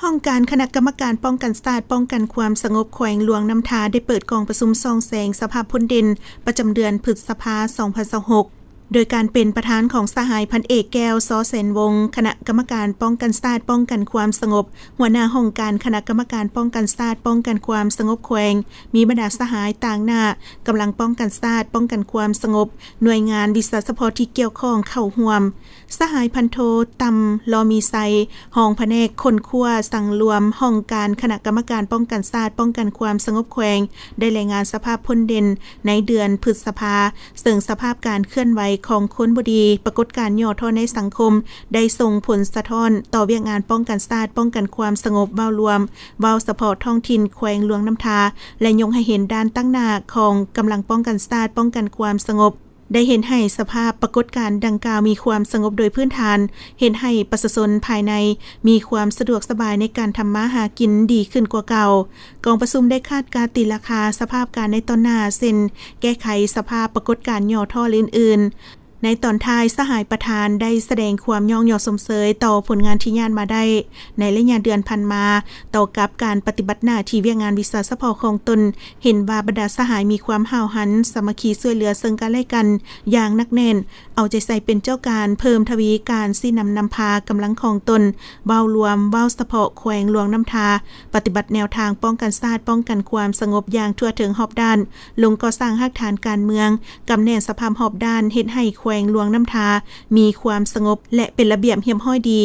ห้องการคณะกรรมการป้องกันศาสตร์ป้องกันความสงบแขวงหลวงน้ำทาได้เปิดกองประชุมซองแสงสภาพพ้นดินประจำเดือนพฤษภาคม 2026 โดยการเป็นประธานของสหายพันเอกแก้วซอแสนวงศ์คณะกรรมการป้องกันศาสตร์ป้องกันความสงบหัวหน้าห้องการคณะกรรมการป้องกันศาสตร์ป้องกันความสงบแขวงมีบรรดาสหายต่างหน้ากำลังป้องกันศาสตร์ป้องกันความสงบหน่วยงานวิสาสะพที่เกี่ยวข้องเข้าร่วมสหายพันโทตำลอมีไซห้องแผนกคนคั่วสั่งรวมห้องการคณะกรรมการป้องกันศาสตร์ป้องกันความสงบแขวงได้รายงานสภาพพ้นดินในเดือนพฤษภาซึ่งสภาพการเคลื่อนไหวของคนบดีปรากฏการณ์ย่อท้อในสังคมได้ส่งผลสะท้อนต่อเวียกงานป้องกันศาสตร์ป้องกันความสงบเว้ารวมเว้าเฉพาะท้องถิ่นแขวงหลวงน้ำทาและยกให้เห็นด้านตั้งหน้าของกำลังป้องกันศาสตร์ป้องกันความสงบได้เห็นให้สภาพปรากฏการณ์ดังกล่าวมีความสงบโดยพื้นฐานเห็นให้ประชาชนภายในมีความสะดวกสบายในการทำมาหากินดีขึ้นกว่าเก่ากองประชุมได้คาดการณ์ตีราคาสภาพการในตอนหน้าเช่นแก้ไขสภาพปรากฏการณ์ย่อท่ออื่นในตอนท้ายสหายประธานได้แสดงความย่องยอสมเสยต่อผลงานที่ย่านมาได้ในระยะเดือนพันมาต่อกับการปฏิบัติหน้าที่เวียกงานวิสาสะพของตนเห็นว่าบรรดาสหายมีความห้าวหันสามัคคีช่วยเหลือซึ่งกันและกันอย่างนักแน่นเอาใจใส่เป็นเจ้าการเพิ่มทวีการซี่นำพากำลังของตนเว้ารวมเว้าเฉพาะแขวงหลวงน้ำทาปฏิบัติแนวทางป้องกันศาสตร์ป้องกันความสงบอย่างทั่วถึงรอบด้านลงก่อสร้างรากฐานการเมืองกำแน่นสภาพรอบด้านเฮ็ดให้แขวงหลวงน้ำทามีความสงบและเป็นระเบียบเรียบร้อยดี